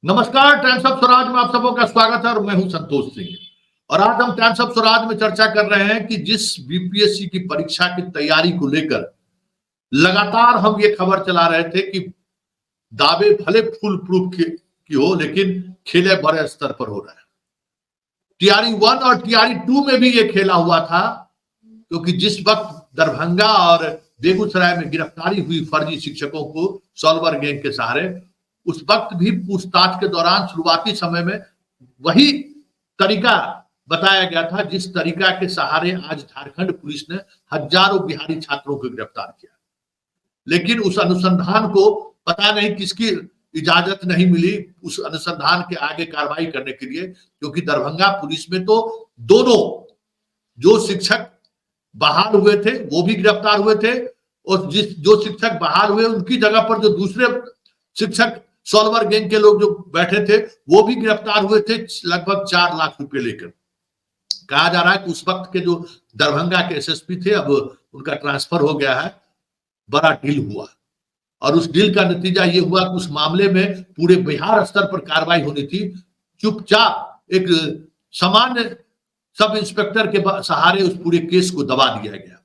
नमस्कार। Times of Swaraj में आप सबों का स्वागत है और मैं हूं संतोष सिंह। और आज हम टाइम्स ऑफ स्वराज में चर्चा कर रहे हैं कि जिस बीपीएससी की परीक्षा की तैयारी को लेकर लगातार हम ये खबर चला रहे थे कि दावे भले फुल प्रूफ की हो, लेकिन खेले बड़े स्तर पर हो रहे हैं। टीआरई 1 और टीआरई 2 में भी ये खेला हुआ था, क्योंकि जिस वक्त दरभंगा और बेगूसराय में गिरफ्तारी हुई फर्जी शिक्षकों को सॉल्वर गैंग के सहारे, उस वक्त भी पूछताछ के दौरान शुरुआती समय में वही तरीका बताया गया था जिस तरीका के सहारे आज झारखंड पुलिस ने हजारों बिहारी छात्रों को गिरफ्तार किया। लेकिन उस अनुसंधान को पता नहीं किसकी इजाजत नहीं मिली उस अनुसंधान के आगे कार्रवाई करने के लिए, क्योंकि दरभंगा पुलिस में तो दोनों जो शिक्षक बहाल हुए थे वो भी गिरफ्तार हुए थे, और जो शिक्षक बहाल हुए उनकी जगह पर जो दूसरे शिक्षक सॉल्वर गैंग के लोग जो बैठे थे वो भी गिरफ्तार हुए थे, लगभग 4 लाख रुपए लेकर। कहा जा रहा है कि उस वक्त के जो दरभंगा के एसएसपी थे, अब उनका ट्रांसफर हो गया है। बड़ा डील हुआ और उस डील का नतीजा ये हुआ कि उस मामले में पूरे बिहार स्तर पर कार्रवाई होनी थी। चुपचाप एक सामान्य सब इंस्पेक्टर के सहारे उस पूरे केस को दबा दिया गया।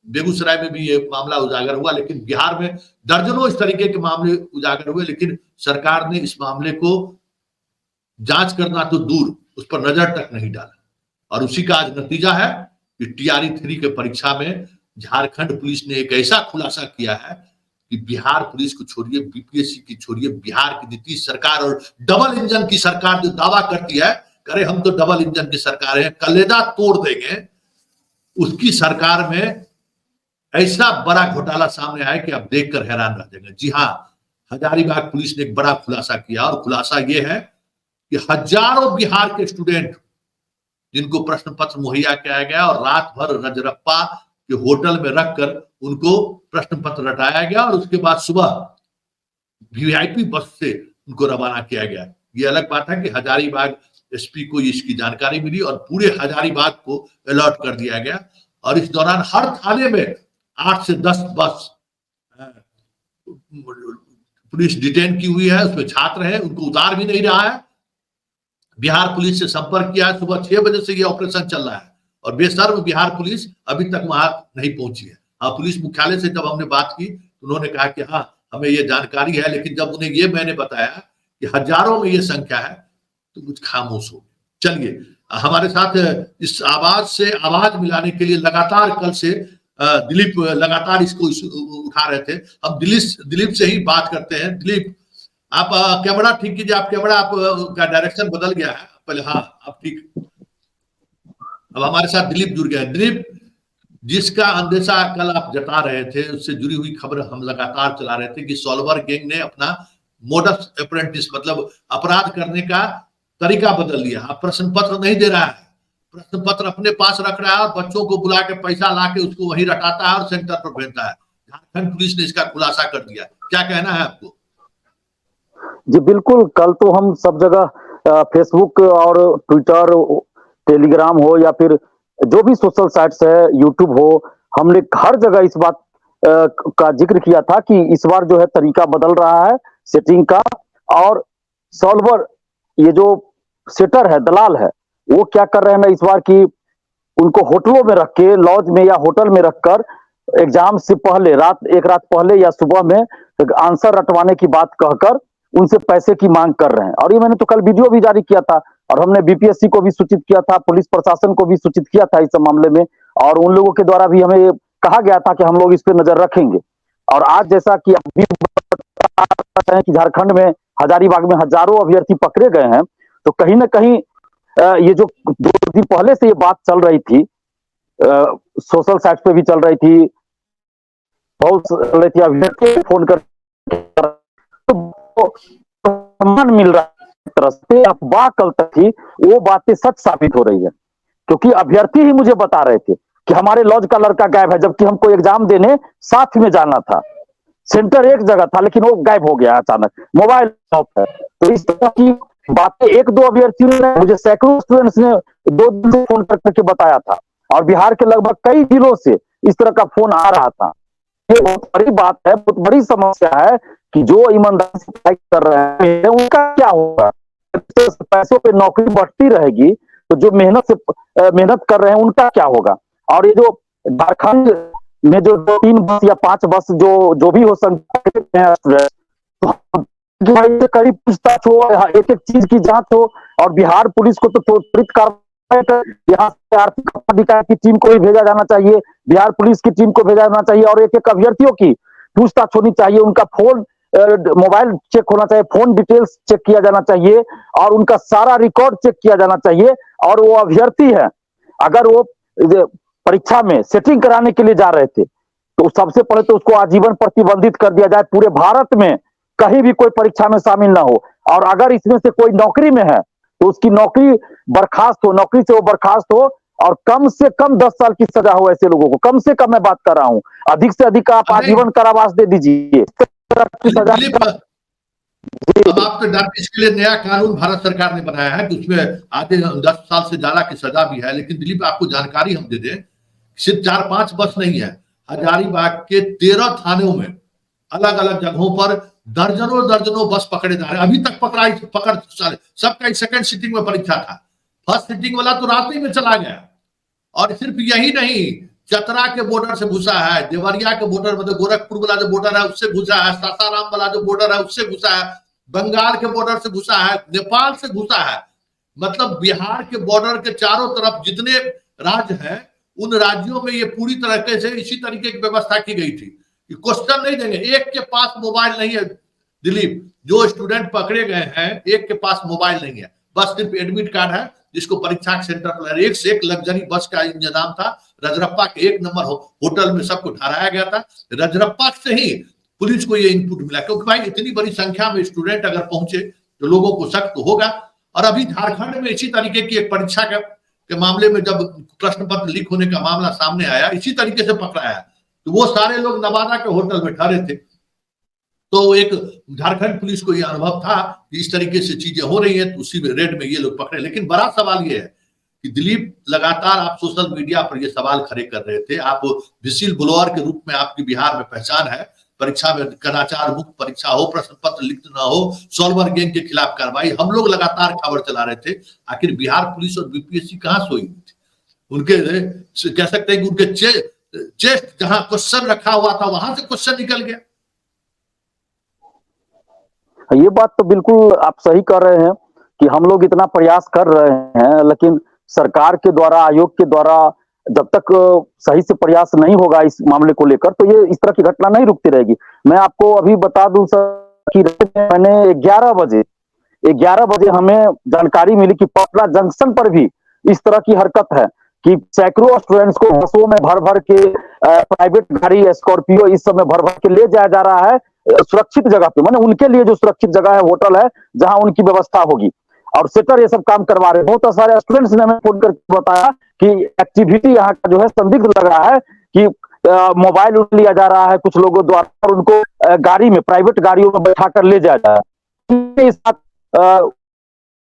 बेगूसराय में भी ये मामला उजागर हुआ, लेकिन बिहार में दर्जनों इस तरीके के मामले उजागर हुए, लेकिन सरकार ने इस मामले को जांच करना तो दूर, उस पर नजर तक नहीं डाला। और उसी का आज नतीजा है कि टीआरई 3 के परीक्षा में झारखंड पुलिस ने एक ऐसा खुलासा किया है कि बिहार पुलिस को छोड़िए, बीपीएससी की छोड़िए, बिहार की नीतीश सरकार और डबल इंजन की सरकार जो दावा करती है, अरे हम तो डबल इंजन की सरकार है, कलेजा तोड़ देंगे, उसकी सरकार में ऐसा बड़ा घोटाला सामने आया कि आप देखकर हैरान रह जाएंगे। जी हाँ, हजारीबाग पुलिस ने एक बड़ा खुलासा किया, और खुलासा यह है कि हजारों बिहार के स्टूडेंट जिनको प्रश्न पत्र मुहैया किया गया और रात भर रजरप्पा के होटल में रखकर उनको प्रश्न पत्र रटाया गया, और उसके बाद सुबह वीआईपी बस से उनको रवाना किया गया। ये अलग बात है कि हजारीबाग एसपी को इसकी जानकारी मिली और पूरे हजारीबाग को अलर्ट कर दिया गया, और इस दौरान हर थाने में 8 से 10 बस पुलिस डिटेन की हुई है, उसमें छात्र हैं, उनको उतार भी नहीं रहा है। बिहार पुलिस से संपर्क किया है, सुबह 6 बजे से ये ऑपरेशन चल रहा है, और बेशर्म बिहार पुलिस अभी तक वहां नहीं पहुंची है। हाँ, पुलिस मुख्यालय से जब हमने बात की तो उन्होंने कहा कि हाँ हमें ये जानकारी है, लेकिन जब उन्हें ये मैंने बताया कि हजारों में ये संख्या है तो कुछ खामोश हो। चलिए, हमारे साथ इस आवाज से आवाज मिलाने के लिए लगातार कल से दिलीप लगातार इसको उठा रहे थे। हम दिलीप से ही बात करते हैं। दिलीप, आप कैमरा ठीक कीजिए, आप कैमरा का डायरेक्शन बदल गया है पहले। हाँ, आप ठीक। अब हमारे साथ दिलीप जुड़ गया है। दिलीप, जिसका अंदेशा कल आप जता रहे थे, उससे जुड़ी हुई खबर हम लगातार चला रहे थे कि सॉल्वर गैंग ने अपना मोडस अप्रेंटिस मतलब अपराध करने का तरीका बदल लिया। अब प्रश्न पत्र नहीं दे रहा है, प्रश्न पत्र अपने पास रख रहा है और बच्चों को बुला के पैसा ला के उसको वहीं रटाता है और सेंटर पर भेजता है। झारखंड पुलिस ने इसका खुलासा कर दिया, क्या कहना है आपको? जी बिल्कुल, कल तो हम सब जगह फेसबुक और ट्विटर, टेलीग्राम हो या फिर जो भी सोशल साइट्स है, यूट्यूब हो, हमने हर जगह इस बात का जिक्र किया था कि इस बार जो है तरीका बदल रहा है सेटिंग का। और सॉल्वर ये जो सेटर है, दलाल है, वो क्या कर रहे हैं ना इस बार की उनको होटलों में रख के, लॉज में या होटल में रखकर एग्जाम से पहले एक रात पहले या सुबह में आंसर रटवाने की बात कहकर उनसे पैसे की मांग कर रहे हैं। और ये मैंने तो कल वीडियो भी जारी किया था, और हमने बीपीएससी को भी सूचित किया था, पुलिस प्रशासन को भी सूचित किया था इस मामले में, और उन लोगों के द्वारा भी हमें कहा गया था कि हम लोग इस पर नजर रखेंगे। और आज जैसा कि अभी कि झारखंड में हजारीबाग में हजारों अभ्यर्थी पकड़े गए हैं, तो कहीं ना कहीं ये जो 2 दिन पहले से ये बात चल रही थी, सोशल साइट पे भी चल रही थी, बहुत चल रही थी, अभ्यर्थी फोन कर तो सम्मान मिल रहा है तरह से, अफवाह कल तक थी, वो बातें सच साबित हो रही है। क्योंकि अभ्यर्थी ही मुझे बता रहे थे कि हमारे लॉज का लड़का गायब है, जबकि हमको एग्जाम देने साथ में जाना था, सेंटर एक जगह था, लेकिन वो गायब हो गया अचानक, मोबाइल ऑफ है। तो इस तरह की बातें 1-2 अभ्यर्थियों ने, मुझे सैकड़ों स्टूडेंट्स ने 2 दिन से फोन करके बताया था, और बिहार के लगभग कई जिलों से इस तरह का फोन आ रहा था। ये बहुत बड़ी बात है, बहुत बड़ी समस्या है कि जो ईमानदारी से पढ़ाई कर रहे हैं उनका क्या होगा। पैसों पे नौकरी बढ़ती रहेगी तो जो मेहनत कर रहे हैं उनका क्या होगा। और ये जो झारखंड में जो 3 बस या 5 बस जो भी हो संख्या है, तो करीब पूछताछ हो, एक एक चीज की जांच हो, और बिहार पुलिस को तो त्वरित कार्रवाई कर, यहाँ से आर्थिक अधिकारी की टीम को भी भेजा जाना चाहिए, बिहार पुलिस की टीम को भेजा जाना चाहिए, और एक एक अभ्यर्थियों की पूछताछ होनी चाहिए, उनका फोन मोबाइल चेक होना चाहिए, फोन डिटेल्स चेक किया जाना चाहिए, और उनका सारा रिकॉर्ड चेक किया जाना चाहिए। और वो अभ्यर्थी है, अगर वो परीक्षा में सेटिंग कराने के लिए जा रहे थे तो सबसे पहले तो उसको आजीवन प्रतिबंधित कर दिया जाए, पूरे भारत में कहीं भी कोई परीक्षा में शामिल ना हो। और अगर इसमें से कोई नौकरी में है तो उसकी नौकरी नौकरी से वो बर्खास्त हो, और कम से कम 10 साल की सजा हो ऐसे लोगों को, कम से कम मैं बात कर रहा हूं, अधिक से अधिक आप आजीवन कारावास दे दीजिए। अब आपके डर इसके लिए नया कानून भारत सरकार ने बनाया है कि उसमें आधे 10 साल से ज्यादा की सजा भी है। लेकिन दिलीप आपको जानकारी हम दे दें, सिर्फ 4-5 बस नहीं है, हजारीबाग के 13 थानों में अलग अलग जगहों पर दर्जनों बस पकड़े जा रहे हैं। अभी तक पकड़ सबका सेकंड सिटिंग में परीक्षा था, फर्स्ट सिटिंग वाला तो रात ही में चला गया। और सिर्फ यही नहीं, चतरा के बॉर्डर से घुसा है, देवरिया के बॉर्डर मतलब गोरखपुर वाला जो बॉर्डर है उससे घुसा है, सासाराम वाला जो बॉर्डर है उससे घुसा है, बंगाल के बॉर्डर से घुसा है, नेपाल से घुसा है। मतलब बिहार के बॉर्डर के चारों तरफ जितने राज्य हैं उन राज्यों में ये पूरी तरीके से इसी तरीके की व्यवस्था की गई थी कि क्वेश्चन नहीं देंगे। एक के पास मोबाइल नहीं है दिलीप, जो स्टूडेंट पकड़े गए हैं एक के पास मोबाइल नहीं है, बस सिर्फ एडमिट कार्ड है जिसको परीक्षा सेंटर पर एक से एक लग्जरी बस का इंतजाम था। रजरप्पा के 1 नंबर होटल में सबको ठहराया गया था। रजरप्पा से ही पुलिस को ये इनपुट मिला, क्योंकि भाई इतनी बड़ी संख्या में स्टूडेंट अगर पहुंचे तो लोगों को शक तो होगा। और अभी झारखंड में इसी तरीके की एक परीक्षा के मामले में जब प्रश्न पत्र लीक होने का मामला सामने आया, इसी तरीके से पकड़ाया, तो वो सारे लोग नवादा के होटल में ठहरे थे। तो एक झारखंड पुलिस को यह अनुभव था कि इस तरीके से चीजें हो रही हैं, तो उसी में रेड में ये लोग पकड़े। लेकिन बड़ा सवाल ये है कि दिलीप, लगातार आप सोशल मीडिया पर ये सवाल खड़े कर रहे थे, आप विसिल ब्लोअर के रूप में आपकी बिहार में पहचान है, परीक्षा में कदाचार मुक्त परीक्षा हो, प्रश्न पत्र लिखित ना हो, सॉल्वर गैंग के खिलाफ कार्रवाई, हम लोग लगातार खबर चला रहे थे। आखिर बिहार पुलिस और बीपीएससी कहां सोई हुई थी? उनके कह सकते हैं कि उनके चेस्ट जहां क्वेश्चन रखा हुआ था वहां से क्वेश्चन निकल गया। ये बात तो बिल्कुल आप सही कर रहे हैं कि हम लोग इतना प्रयास कर रहे हैं, लेकिन सरकार के द्वारा, आयोग के द्वारा जब तक सही से प्रयास नहीं होगा इस मामले को लेकर, तो ये इस तरह की घटना नहीं रुकती रहेगी। मैं आपको अभी बता दूं सर कि मैंने 11 बजे हमें जानकारी मिली कि पटना जंक्शन पर भी इस तरह की हरकत है कि सैकड़ों स्टूडेंट्स को बसों में भर भर के, प्राइवेट गाड़ी स्कॉर्पियो इस सब में भर भर के ले जाया जा रहा है सुरक्षित जगह पे, माने उनके लिए जो सुरक्षित जगह है, होटल है जहां उनकी व्यवस्था होगी, और सेटर ये सब काम करवा रहे हैं। बहुत सारे स्टूडेंट्स ने हमें फोन करके बताया कि एक्टिविटी यहाँ का जो है संदिग्ध लग रहा है, कि मोबाइल लिया जा रहा है कुछ लोगों द्वारा और उनको गाड़ी में, प्राइवेट गाड़ियों में बैठा कर ले जाया जा रहा है।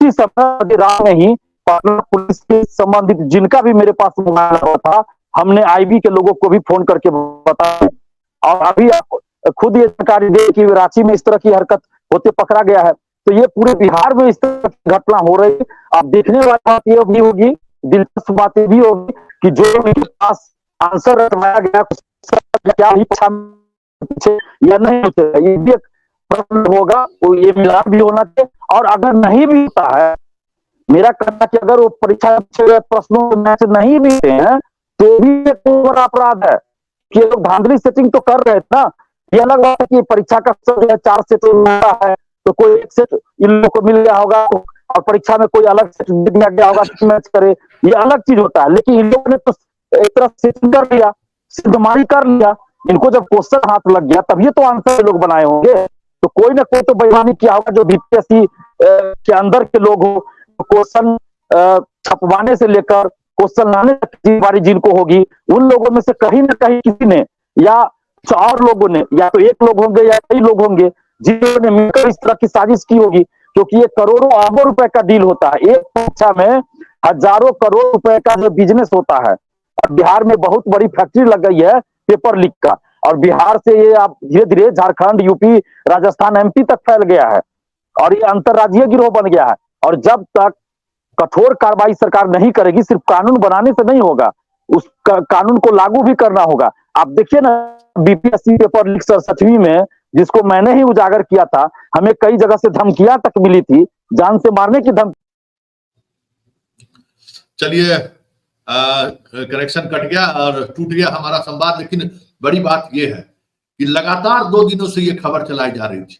इसी समय रात में ही पटना पुलिस के संबंधित जिनका भी मेरे पास मोबाइल था, हमने आईबी के लोगों को भी फोन करके बताया, और अभी आप खुद ये जानकारी दे कि रांची में इस तरह की हरकत होते पकड़ा गया है। तो ये पूरे बिहार में इस तरह की घटना हो रही है। अब देखने वाली बात ये भी होगी, दिलचस्प बात भी होगी कि जो उनके पास आंसर रटवाया गया क्या ही पीछे या नहीं होता, ये भी एक प्रश्न होगा, तो ये मिलान भी होना चाहिए। और अगर नहीं भी होता है, मेरा कहना कि अगर वो परीक्षा प्रश्नों में से नहीं भी हैं तो भी एक बड़ा अपराध है कि लोग धांधली सेटिंग तो कर रहे थे ना। ये अलग बात है कि परीक्षा का 4 सेट होता है तो कोई एक सेट इन लोगों को मिल गया होगा और परीक्षा में कोई अलग सेट दिया गया होगा, मैच करे, ये अलग चीज होता है। लेकिन इन लोगों ने तो एक तरह सेटिंग कर लिया, सिद्धमारी कर लिया, इनको जब क्वेश्चन हाथ लग गया तभी तो आंसर लोग बनाए होंगे। तो कोई ना कोई तो बेईमानी किया होगा, जो बीपीएससी के अंदर के लोग हो, क्वेश्चन छपवाने से लेकर क्वेश्चन लाने तक जिम्मेदारी जिनको होगी, उन लोगों में से कहीं ना कहीं किसी ने या 4 लोगों ने, या तो एक लोग होंगे या कई लोग होंगे जिन्होंने मिलकर इस तरह की साजिश की होगी, क्योंकि ये करोड़ों अरबों रुपए का डील होता है। एक परीक्षा में हजारों करोड़ रुपए का जो बिजनेस होता है, और बिहार में बहुत बड़ी फैक्ट्री लग गई है पेपर लीक का। और बिहार से ये आप धीरे धीरे झारखंड, यूपी, राजस्थान, एमपी तक फैल गया है और ये अंतर्राज्यीय गिरोह बन गया है। और जब तक कठोर कार्रवाई सरकार नहीं करेगी, सिर्फ कानून बनाने से नहीं होगा, उस कानून को लागू भी करना होगा। आप देखिए ना, बीपीएससी पेपर लीक 67वीं में, जिसको मैंने ही उजागर किया था, हमें कई जगह से धमकियां तक मिली थी, जान से मारने की धमकी। चलिए, कनेक्शन कट गया और टूट गया हमारा संवाद, लेकिन बड़ी बात यह है कि लगातार 2 दिनों से ये खबर चलाई जा रही थी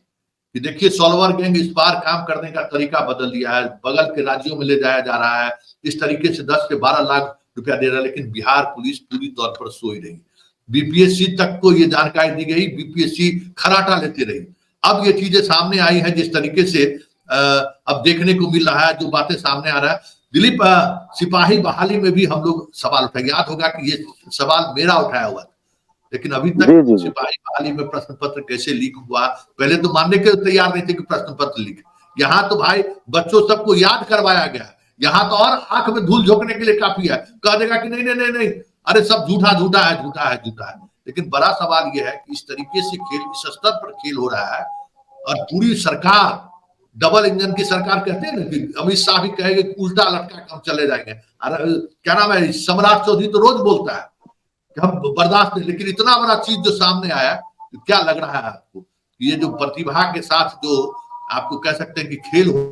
कि देखिए सॉल्वर गैंग इस बार काम करने का तरीका बदल दिया है, बगल के राज्यों में ले जाया जा रहा है, इस तरीके से 10 से 12 लाख रुपया दे रहा है। लेकिन बिहार पुलिस पूरी तौर पर सोई रही, बीपीएससी तक को ये जानकारी दी गई, बीपीएससी खराटा लेते रही। अब ये चीजें सामने आई है जिस तरीके से अब देखने को मिल रहा है, जो बातें सामने आ रहा है। दिलीप, सिपाही बहाली में भी हम लोग सवाल उठाए, याद होगा कि ये सवाल मेरा उठाया हुआ था, लेकिन अभी तक सिपाही बहाली में प्रश्न पत्र कैसे लीक हुआ, पहले तो मानने के तैयार नहीं थे कि प्रश्न पत्र लीक। यहाँ तो भाई बच्चों सबको याद करवाया गया, यहाँ तो और आंख में धूल झोंकने के लिए काफी है, कह देगा कि नहीं नहीं नहीं नहीं, अरे सब झूठा झूठा है, झूठा है, झूठा है। लेकिन बड़ा सवाल यह है कि इस तरीके से खेल, इस स्तर पर खेल हो रहा है और पूरी सरकार डबल इंजन की सरकार, कहते हैं ना कि अमित शाह भी कहेंगे उल्टा लटका के हम चले जाएंगे। क्या नाम है, सम्राट चौधरी तो रोज बोलता है कि हम बर्दाश्त नहीं, लेकिन इतना बड़ा चीज जो सामने आया, तो क्या लग रहा है आपको, ये जो प्रतिभा के साथ जो आपको कह सकते हैं कि खेल हो।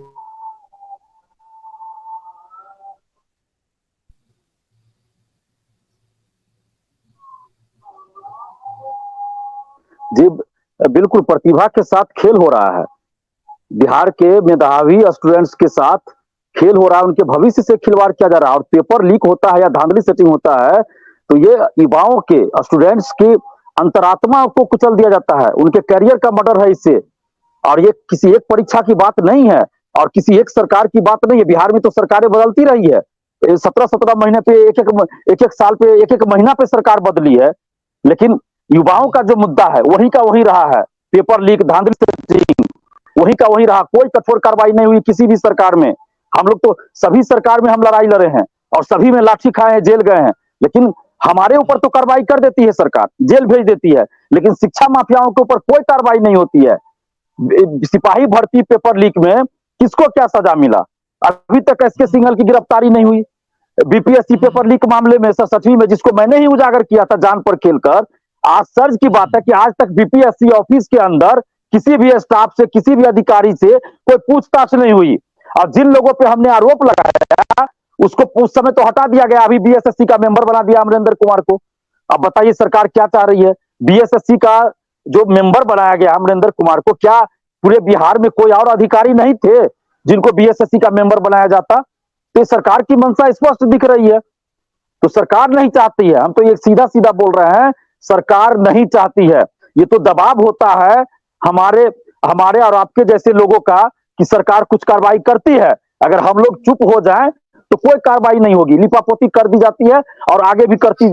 जी बिल्कुल, प्रतिभा के साथ खेल हो रहा है, बिहार के मेधावी स्टूडेंट्स के साथ खेल हो रहा है, उनके भविष्य से खिलवाड़ किया जा रहा है। और पेपर लीक होता है या धांधली सेटिंग होता है तो ये युवाओं के, स्टूडेंट्स की अंतरात्मा को कुचल दिया जाता है, उनके करियर का मर्डर है इससे। और ये किसी एक परीक्षा की बात नहीं है और किसी एक सरकार की बात नहीं है। बिहार में तो सरकारें बदलती रही है, 17-17 महीने पे, एक एक साल पे, एक एक महीना पे सरकार बदली है, लेकिन युवाओं का जो मुद्दा है वही का वही रहा है। पेपर लीक, धांधली सेटिंग वही का वही रहा, कोई कठोर कार्रवाई नहीं हुई किसी भी सरकार में। हम लोग तो सभी सरकार में हम लड़ाई लड़े हैं और सभी में लाठी खाए हैं, जेल गए हैं, लेकिन हमारे ऊपर तो कार्रवाई कर देती है सरकार, जेल भेज देती है, लेकिन शिक्षा माफियाओं के ऊपर कोई कार्रवाई नहीं होती है। सिपाही भर्ती पेपर लीक में किसको क्या सजा मिला, अभी तक एसके सिंघल की गिरफ्तारी नहीं हुई। बीपीएससी पेपर लीक मामले में 67वीं में, जिसको मैंने ही उजागर किया था जान पर खेलकर, आश्चर्य की बात है कि आज तक बीपीएससी ऑफिस के अंदर किसी भी स्टाफ से, किसी भी अधिकारी से कोई पूछताछ नहीं हुई। और जिन लोगों पे हमने आरोप लगाया उसको उस समय तो हटा दिया गया, अभी बीएसएससी का मेंबर बना दिया अमरेंद्र कुमार को। अब बताइए सरकार क्या चाह रही है, बीएसएससी का जो मेंबर बनाया गया अमरेंद्र कुमार को, क्या पूरे बिहार में कोई और अधिकारी नहीं थे जिनको बीएसएससी का मेंबर बनाया जाता? तो सरकार की मंशा स्पष्ट दिख रही है, तो सरकार नहीं चाहती है। हम तो ये सीधा सीधा बोल रहे हैं, सरकार नहीं चाहती है, ये तो दबाव होता है हमारे और आपके जैसे लोगों का कि सरकार कुछ कार्रवाई करती है। अगर हम लोग चुप हो जाएं तो कोई कार्रवाई नहीं होगी, लिपापोती कर दी जाती है और आगे भी करती,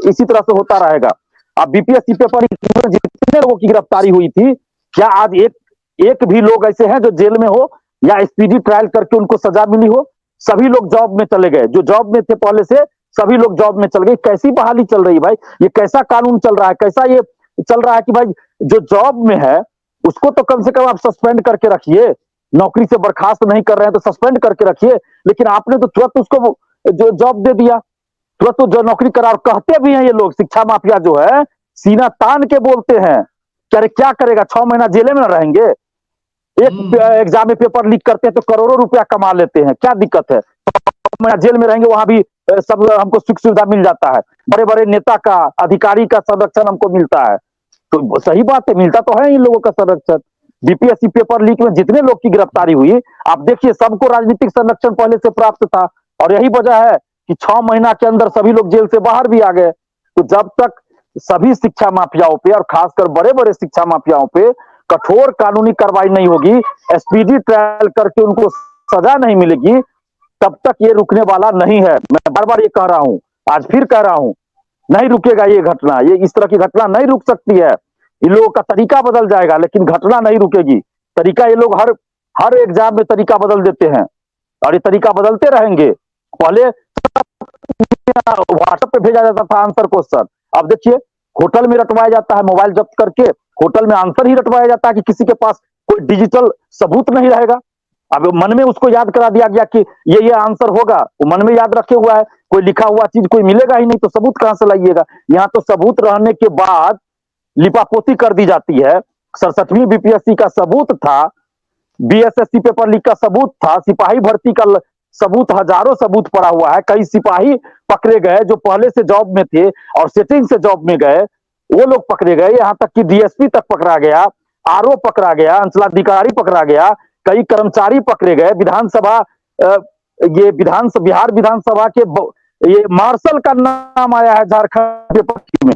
इसी तरह से होता रहेगा। अब बीपीएससी पेपर जितने लोगों की गिरफ्तारी हुई थी, क्या आज एक भी लोग ऐसे हैं जो जेल में हो या स्पीडी ट्रायल करके उनको सजा मिली हो? सभी लोग जॉब में चले गए, जो जॉब में थे पहले से सभी लोग जॉब में चल गए। कैसी बहाली चल रही है भाई, ये कैसा कानून चल रहा है, कैसा ये चल रहा है कि भाई जो जॉब में है उसको तो कम से कम आप सस्पेंड करके रखिए, नौकरी से बर्खास्त नहीं कर रहे हैं तो सस्पेंड करके रखिए, लेकिन आपने तो तुरंत उसको जो जॉब दे दिया, तुरंत तो जो नौकरी करा। और कहते भी हैं ये लोग, शिक्षा माफिया जो है सीना तान के बोलते हैं, क्या करेगा, 6 महीना जेल में न रहेंगे? एक एग्जाम में पेपर लीक करते हैं तो करोड़ों रुपया कमा लेते हैं, क्या दिक्कत है? जेल में रहेंगे, वहां भी सब हमको सुख सुविधा मिल जाता है, बड़े बड़े नेता का, अधिकारी का संरक्षण हमको मिलता है, तो सही बात है, मिलता तो है इन लोगों का संरक्षण। बीपीएससी पेपर लीक में जितने लोग की गिरफ्तारी हुई, आप देखिए सबको राजनीतिक संरक्षण पहले से प्राप्त था, और यही वजह है कि 6 महीना के अंदर सभी लोग जेल से बाहर भी आ गए। तो जब तक सभी शिक्षा माफियाओं पे और खासकर बड़े बड़े शिक्षा माफियाओं पे कठोर कानूनी कार्रवाई नहीं होगी, स्पीडी ट्रायल करके उनको सजा नहीं मिलेगी, तब तक ये रुकने वाला नहीं है। मैं बार बार ये कह रहा हूं, आज फिर कह रहा हूं, नहीं रुकेगा ये घटना, ये इस तरह की घटना नहीं रुक सकती है। इन लोगों का तरीका बदल जाएगा लेकिन घटना नहीं रुकेगी। तरीका ये लोग हर एग्जाम में तरीका बदल देते हैं और ये तरीका बदलते रहेंगे। पहले व्हाट्सएप पे भेजा जाता था आंसर क्वेश्चन, अब देखिए होटल में रटवाया जाता है, मोबाइल जब्त करके होटल में आंसर ही रटवाया जाता है कि किसी के पास कोई डिजिटल सबूत नहीं रहेगा। अब मन में उसको याद करा दिया गया कि ये आंसर होगा, वो मन में याद रखे हुआ है, कोई लिखा हुआ चीज कोई मिलेगा ही नहीं, तो सबूत कहां से लाइएगा। यहाँ तो सबूत रहने के बाद लिपापोती कर दी जाती है। 67वीं बीपीएससी का सबूत था, बीएसएससी पेपर लीक का सबूत था, सिपाही भर्ती का सबूत, हजारों सबूत पड़ा हुआ है। कई सिपाही पकड़े गए जो पहले से जॉब में थे और सेटिंग से जॉब में गए, वो लोग पकड़े गए। यहाँ तक कि डीएसपी तक पकड़ा गया, आरओ पकड़ा गया, अंचलाधिकारी पकड़ा गया, कई कर्मचारी पकड़े गए। विधानसभा बिहार विधानसभा के ये मार्शल का नाम आया है झारखंड पेपर में,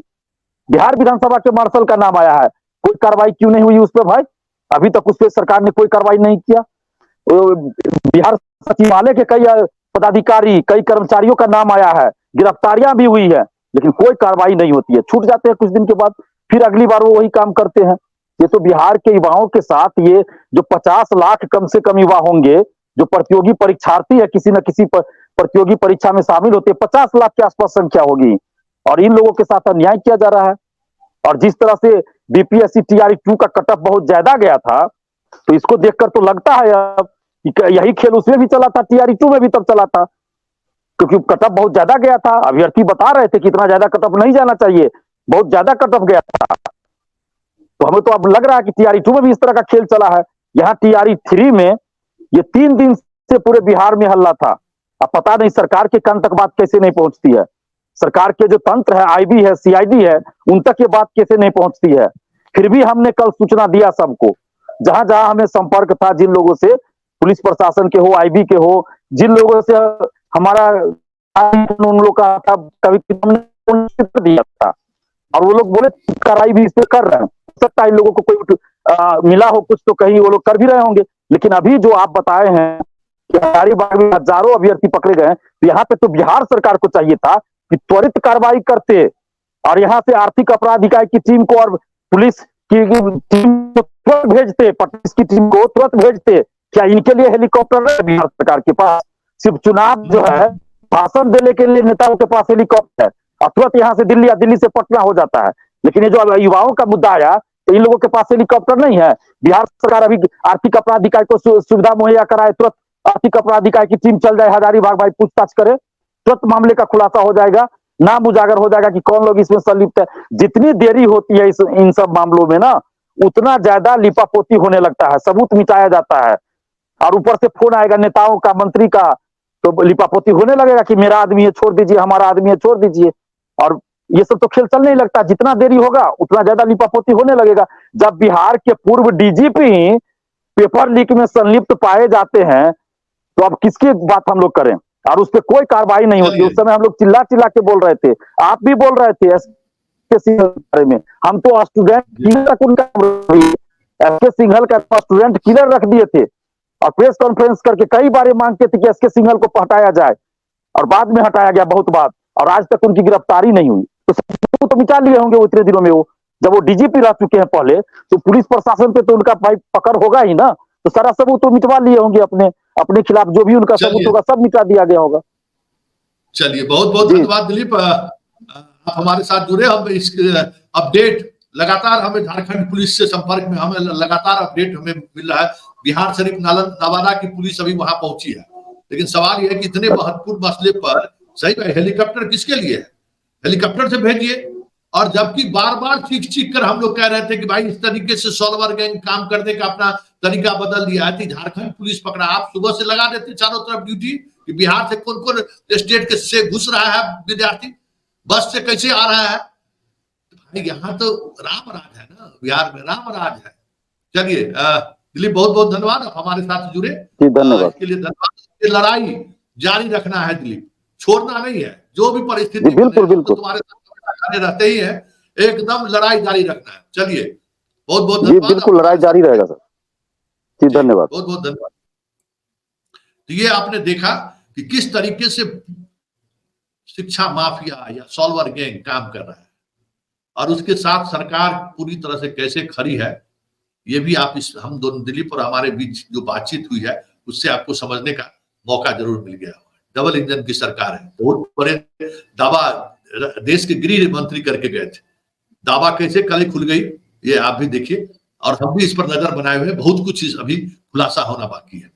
बिहार विधानसभा के मार्शल का नाम आया है। कोई कार्रवाई क्यों नहीं हुई उस पर भाई? अभी तक उस पर सरकार ने कोई कार्रवाई नहीं किया। बिहार सचिवालय के कई पदाधिकारी, कई कर्मचारियों का नाम आया है, गिरफ्तारियां भी हुई है, लेकिन कोई कार्रवाई नहीं होती है। छूट जाते हैं कुछ दिन के बाद, फिर अगली बार वो वही काम करते हैं। ये तो बिहार के युवाओं के साथ, ये जो 50 लाख कम से कम युवा होंगे जो प्रतियोगी परीक्षार्थी है, किसी न किसी प्रतियोगी परीक्षा में शामिल होते हैं, 50 लाख के आसपास संख्या होगी, और इन लोगों के साथ अन्याय किया जा रहा है। और जिस तरह से बीपीएससी टीआरई 2 का कटअप बहुत ज्यादा गया था, तो इसको देखकर तो लगता है अब यही खेल उसमें भी चला था, टीआरई 2 में भी तब चला था, क्योंकि कटअप बहुत ज्यादा गया था। अभ्यर्थी बता रहे थे कि इतना ज्यादा कटअप नहीं जाना चाहिए, बहुत ज्यादा कटअप गया था। तो हमें तो अब लग रहा है कि टीआरई 2 में भी इस तरह का खेल चला है। यहाँ टीआरई 3 में ये 3 दिन से पूरे बिहार में हल्ला था। अब पता नहीं सरकार के कान तक बात कैसे नहीं पहुंचती है। सरकार के जो तंत्र है, आईबी है, सीआईडी है, उन तक ये बात कैसे नहीं पहुंचती है। फिर भी हमने कल सूचना दिया सबको, जहां जहां हमें संपर्क था, जिन लोगों से, पुलिस प्रशासन के हो, आईबी के हो, जिन लोगों से हमारा उन लोग का था, कभी हमने दिया था, और वो लोग बोले कार्रवाई भी इस पे कर रहे हैं। हो सकता है इन लोगों को कोई मिला हो कुछ, तो कहीं वो लोग कर भी रहे होंगे। लेकिन अभी जो आप बताए हैं कि हजारीबाग में हजारों अभ्यर्थी पकड़े गए, तो यहाँ पे तो बिहार सरकार को चाहिए था कि त्वरित कार्रवाई करते, और यहाँ से आर्थिक अपराध इकाई की टीम को और पुलिस की टीम को तुरंत भेजते, पुलिस की टीम को तुरंत भेजते। क्या इनके लिए हेलीकॉप्टर है बिहार सरकार के पास? सिर्फ चुनाव जो है, भाषण देने के लिए नेताओं के पास हेलीकॉप्टर है, और तुरंत यहाँ से दिल्ली या दिल्ली से पटना हो जाता है। लेकिन ये जो युवाओं का मुद्दा आया, तो इन लोगों के पास हेलीकॉप्टर नहीं है। बिहार सरकार अभी आर्थिक अपराध इकाई को सुविधा मुहैया कराए, तुरंत आर्थिक अपराध इकाई की टीम चल जाए हजारीबाग, भाई पूछताछ करे, तुरंत मामले का खुलासा हो जाएगा, नाम उजागर हो जाएगा कि कौन लोग इसमें संलिप्त है। जितनी देरी होती है इन सब मामलों में ना, उतना ज्यादा लिपापोती होने लगता है, सबूत मिटाया जाता है, और ऊपर से फोन आएगा नेताओं का, मंत्री का, तो लिपापोती होने लगेगा कि मेरा आदमी है छोड़ दीजिए, हमारा आदमी है छोड़ दीजिए, और ये सब तो खेल चलने ही लगता है। जितना देरी होगा उतना ज्यादा लिपापोती होने लगेगा। जब बिहार के पूर्व डीजीपी पेपर लीक में संलिप्त पाए जाते हैं, तो अब किसकी बात हम लोग करें? और उस पर कोई कार्रवाई नहीं होती। उस समय हम लोग चिल्ला चिल्ला के बोल रहे थे, आप भी बोल रहे थे एसके सिंघल के बारे में। हम तो स्टूडेंट एसके सिंघल का स्टूडेंट किलर रख दिए थे, और प्रेस कॉन्फ्रेंस करके कई बार मांगते थे कि एसके सिंघल को हटाया जाए, और बाद में हटाया गया बहुत बार, और आज तक उनकी गिरफ्तारी नहीं हुई। तो मिटा लिए होंगे वो इतने दिनों में। वो जब वो डीजीपी रह चुके हैं पहले, तो पुलिस प्रशासन पे तो उनका भाई पकड़ होगा ही ना, तो सारा सबूत तो मिटवा लिए होंगे अपने खिलाफ, जो भी उनका सबूत होगा सब मिटा दिया गया होगा। चलिए, बहुत बहुत धन्यवाद दिलीप, आप हमारे साथ जुड़े। हम इस अपडेट लगातार, हमें झारखंड पुलिस से संपर्क में, हमें लगातार अपडेट हमें मिल रहा है। बिहार शरीफ नवादा की पुलिस अभी वहां पहुंची है, लेकिन सवाल यह है कि इतने महत्वपूर्ण मसले पर सही में हेलीकॉप्टर किसके लिए है? हेलीकॉप्टर से भेजिए। और जबकि बार बार चीख कर हम लोग कह रहे थे कि भाई इस तरीके से सॉल्वर गैंग काम करने का अपना तरीका बदल दिया है, झारखंड पुलिस पकड़ा। आप सुबह से लगा देते चारों तरफ ड्यूटी कि बिहार से कौन कौन स्टेट के से घुस रहा है विद्यार्थी, बस से कैसे आ रहा है। भाई यहाँ तो राम राज है ना, बिहार में राम राज है। चलिए दिलीप, बहुत बहुत धन्यवाद, आप हमारे साथ जुड़े, धन्यवाद। इसके लिए धन्यवाद। लड़ाई जारी रखना है दिलीप, छोड़ना नहीं है। जो भी परिस्थिति बिल्कुल बिल्कुल तुम्हारे साथ रहते ही है, एकदम लड़ाई जारी रखना है। चलिए, बहुत बहुत धन्यवाद। बिल्कुल लड़ाई जारी रहेगा सर जी, धन्यवाद, बहुत बहुत धन्यवाद। तो ये आपने देखा कि किस तरीके से शिक्षा माफिया या सॉल्वर गैंग काम कर रहा है, और उसके साथ सरकार पूरी तरह से कैसे खड़ी है। ये भी आप हम दोनों दिलीप और हमारे बीच जो बातचीत हुई है, उससे आपको समझने का मौका जरूर मिल गया। डबल इंजन की सरकार है, बहुत बड़े दावा देश के गृह मंत्री करके गए थे, दावा कैसे कल खुल गई, ये आप भी देखिए, और हम भी इस पर नजर बनाए हुए हैं। बहुत कुछ चीज अभी खुलासा होना बाकी है।